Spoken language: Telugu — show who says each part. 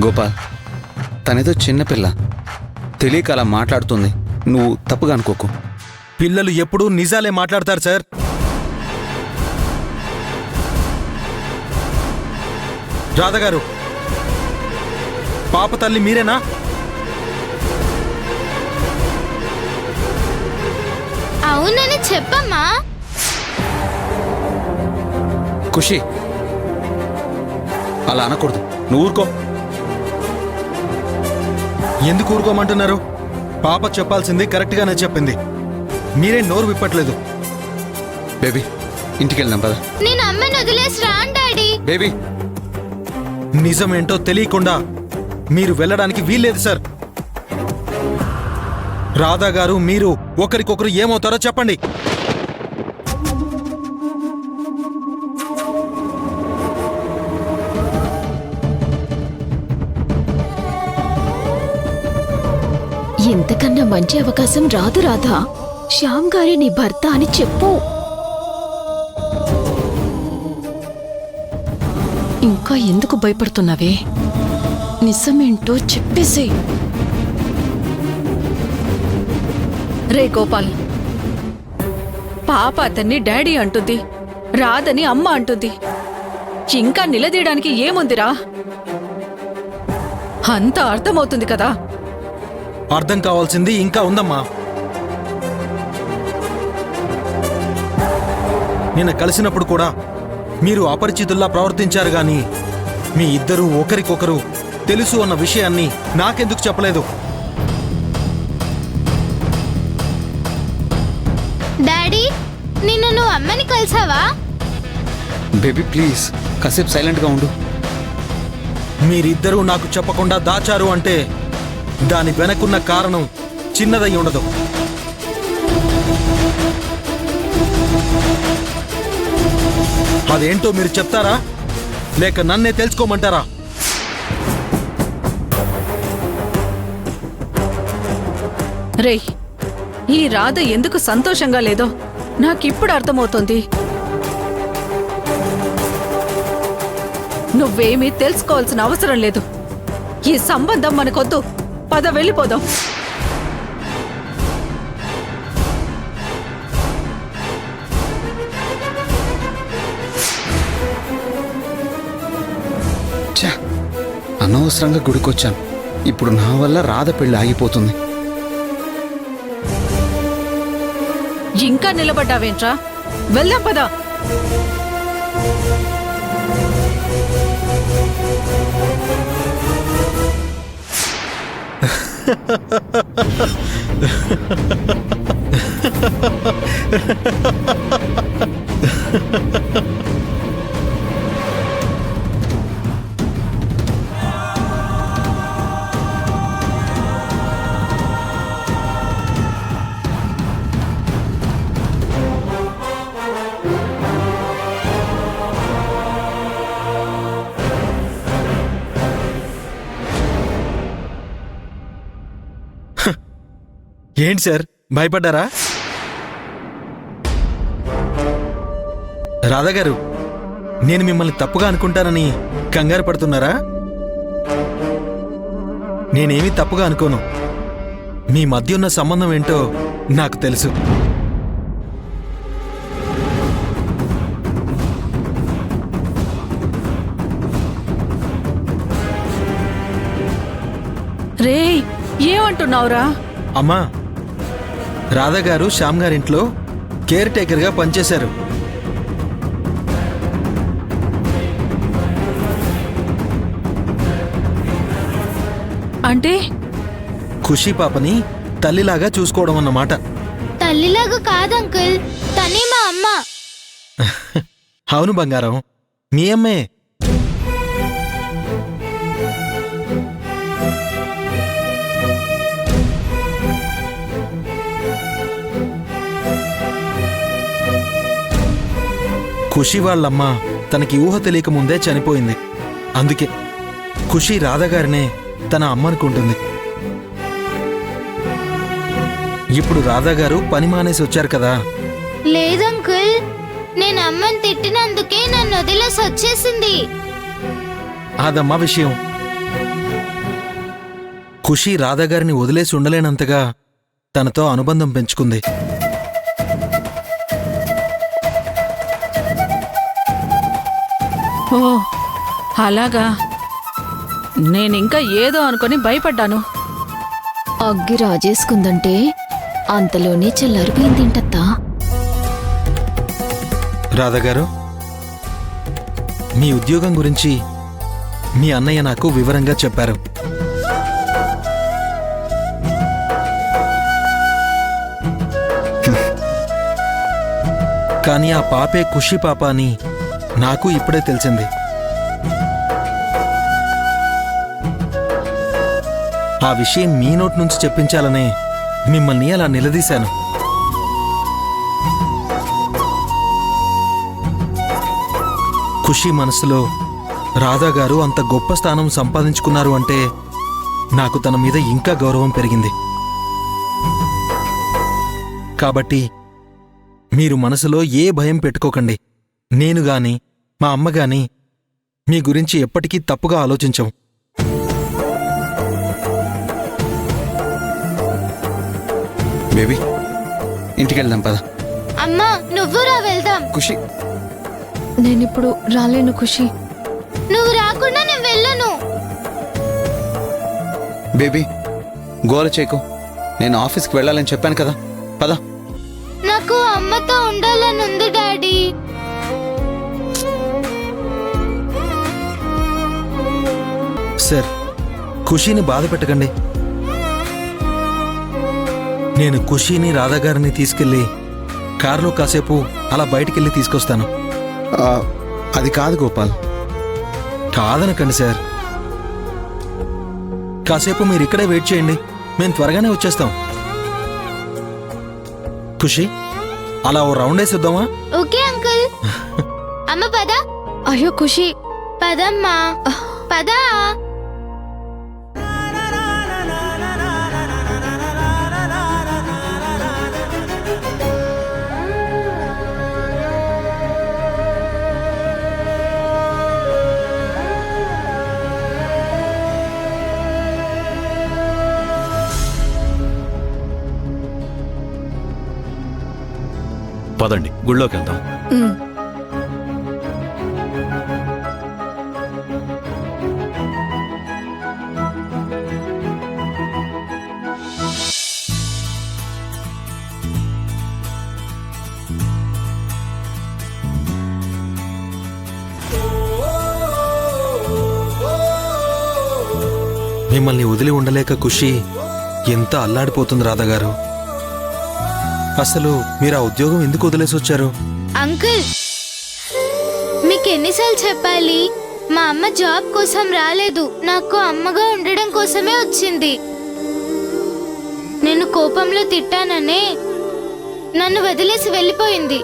Speaker 1: గోపాల్, తనేదో చిన్నపిల్ల, తెలియక అలా మాట్లాడుతుంది. నువ్వు తప్పుగా అనుకోకు.
Speaker 2: పిల్లలు ఎప్పుడూ నిజాలే మాట్లాడతారు సార్. రాధగారు, పాప తల్లి మీరేనా?
Speaker 3: అవునని చెప్పమ్మా.
Speaker 1: ఖుషి, అలా అనకూడదు. నువ్వు ఊరుకో.
Speaker 2: ఎందుకు ఊరుకోమంటున్నారు? పాప చెప్పాల్సింది కరెక్ట్గానే చెప్పింది. మీరే నోరు విప్పట్లేదు.
Speaker 1: బేబీ, ఇంటికి వెళ్దాం పద.
Speaker 3: నేను అమ్మని వదిలేసి రాను డాడీ.
Speaker 1: బేబీ,
Speaker 2: నిజమేంటో తెలియకుండా మీరు వెళ్ళడానికి వీల్లేదు సార్. రాధా గారు, మీరు ఒకరికొకరు ఏమవుతారో చెప్పండి.
Speaker 4: ఇంతకన్నా మంచి అవకాశం రాదు రాధా. శ్యామ్ గారి నీ భర్త అని చెప్పు.
Speaker 5: ఇంకా ఎందుకు భయపడుతున్నావే? నిజమేంటో చెప్పేసే. రే గోపాల్, పాప అతన్ని డాడీ అంటుంది, రాదని అమ్మ అంటుంది. ఇంకా నిలదీయడానికి ఏముందిరా? అంతా అర్థమవుతుంది కదా.
Speaker 2: అర్థం కావాల్సింది ఇంకా ఉందమ్మా. నిన్న కలిసినప్పుడు కూడా మీరు అపరిచితుల్లా ప్రవర్తించారు గాని మీ ఇద్దరూ ఒకరికొకరు తెలుసు అన్న విషయాన్ని నాకెందుకు చెప్పలేదు?
Speaker 3: డాడీ, నిన్న నువ్వు అమ్మని కలిసావా?
Speaker 1: బేబీ ప్లీజ్ కాసేపు సైలెంట్గా ఉండు.
Speaker 2: మీరిద్దరూ నాకు చెప్పకుండా దాచారు అంటే దాని వెనకున్న కారణం చిన్నదై ఉండదు. అదేంటో మీరు చెప్తారా, లేక నన్నే తెలుసుకోమంటారా?
Speaker 5: రే, ఈ రాధ ఎందుకు సంతోషంగా లేదో నాకిప్పుడు అర్థమవుతోంది. నువ్వేమీ తెలుసుకోవాల్సిన అవసరం లేదు. ఈ సంబంధం మనకొద్దు. పద, వెళ్ళిపోదాం.
Speaker 1: అనవసరంగా గుడికొచ్చాను. ఇప్పుడు నా వల్ల రాధ పెళ్లి ఆగిపోతుంది.
Speaker 5: ఇంకా నిలబడ్డావేంట్రా? వెళ్దాం పదా.
Speaker 2: ఏంటి సార్, భయపడ్డారా? రాధా గారు, నేను మిమ్మల్ని తప్పుగా అనుకుంటానని కంగారు పడుతున్నారా? నేనేమీ తప్పుగా అనుకోను. మీ మధ్య ఉన్న సంబంధం ఏంటో నాకు తెలుసు.
Speaker 5: రే, ఏమంటున్నావురా?
Speaker 2: అమ్మా, రాధా గారు శ్యామ్ గారింట్లో కేర్ టేకర్గా పనిచేశారు.
Speaker 5: అంటే
Speaker 2: ఖుషి పాపని తల్లిలాగా చూసుకోవడం అన్నమాట.
Speaker 3: తల్లిలాగా కాదు అంకుల్, తనే మా అమ్మ.
Speaker 2: అవును బంగారం, మీ అమ్మే. ఖుషి వాళ్ళమ్మ తనకి ఊహ తెలియక ముందే చనిపోయింది. అందుకే ఖుషి రాధగారినే తన అమ్మ అనుకుంటుంది. ఇప్పుడు రాధాగారు పని మానేసి వచ్చారు కదా.
Speaker 3: లేదంకుల్, నేను అమ్మని తిట్టినందుకే నన్ను వదిలేసి వచ్చేసింది.
Speaker 2: అదమ్మా విషయం. ఖుషి రాధాగారిని వదిలేసి ఉండలేనంతగా తనతో అనుబంధం పెంచుకుంది.
Speaker 5: ఓ అలాగా, నేనింకా ఏదో అనుకొని భయపడ్డాను.
Speaker 4: అగ్గి రాజేసుకుందంటే అంతలోనే చల్లారిపోయిందేంటత్తా?
Speaker 2: రాధాగారు, మీ ఉద్యోగం గురించి మీ అన్నయ్య నాకు వివరంగా చెప్పారు. కానీ ఆ పాపే ఖుషి పాప అని నాకు ఇప్పుడే తెలిసింది. ఆ విషయం మీ నోటి నుంచి చెప్పించాలనే మిమ్మల్ని అలా నిలదీశాను. ఖుషి మనసులో రాధాగారు అంత గొప్ప స్థానం సంపాదించుకున్నారు అంటే నాకు తన మీద ఇంకా గౌరవం పెరిగింది. కాబట్టి మీరు మనసులో ఏ భయం పెట్టుకోకండి. నేను గాని మా అమ్మ గాని మీ గురించి ఎప్పటికీ తప్పుగా ఆలోచించం.
Speaker 1: బేబీ ఇంటికి వెళ్దాం పద.
Speaker 3: అమ్మా నువ్వు రా వెళ్దాం.
Speaker 1: ఖుషి
Speaker 4: నేనిప్పుడు రాలేను ఖుషి.
Speaker 3: నువ్వు రాకుండా నేను వెళ్ళను.
Speaker 1: బేబీ గోల చేయకు, నేను ఆఫీస్కి వెళ్ళాలని చెప్పాను కదా, పద.
Speaker 3: నాకు అమ్మతో ఉండాలని ఉంది డాడీ.
Speaker 2: సార్, ఖుషీని బాధ పెట్టకండి. నేను ఖుషీని రాధాగారిని తీసుకెళ్లి కారులో కాసేపు అలా బయటికెళ్ళి తీసుకొస్తాను.
Speaker 1: ఆ, అది కాదు గోపాల్.
Speaker 2: కాదనకండి సార్, కాసేపు మీరు ఇక్కడే వెయిట్ చేయండి, మేము త్వరగానే వచ్చేస్తాం. ఖుషి, అలా ఓ రౌండ్ వేసిద్దామా?
Speaker 3: Okay uncle. అమ్మ పద.
Speaker 4: అయ్యో ఖుషి,
Speaker 3: పదమ్మా పదా.
Speaker 6: పదండి గుళ్ళోకి వెళ్దాం.
Speaker 5: ఉమ్.
Speaker 2: మిమ్మల్ని వదిలి ఉండలేక ఖుషి ఎంత అల్లాడిపోతుంది రాధాగారు. అసలు మీరు ఆ ఉద్యోగం ఎందుకు వదిలేసి వచ్చారు?
Speaker 3: అంకుల్ మీకు ఎన్నిసార్లు చెప్పాలి? మా అమ్మ జాబ్ కోసం రాలేదు, నాకు అమ్మగా ఉండడం కోసమే వచ్చింది. నేను కోపంలో తిట్టాననే నన్ను వదిలేసి వెళ్ళిపోయింది.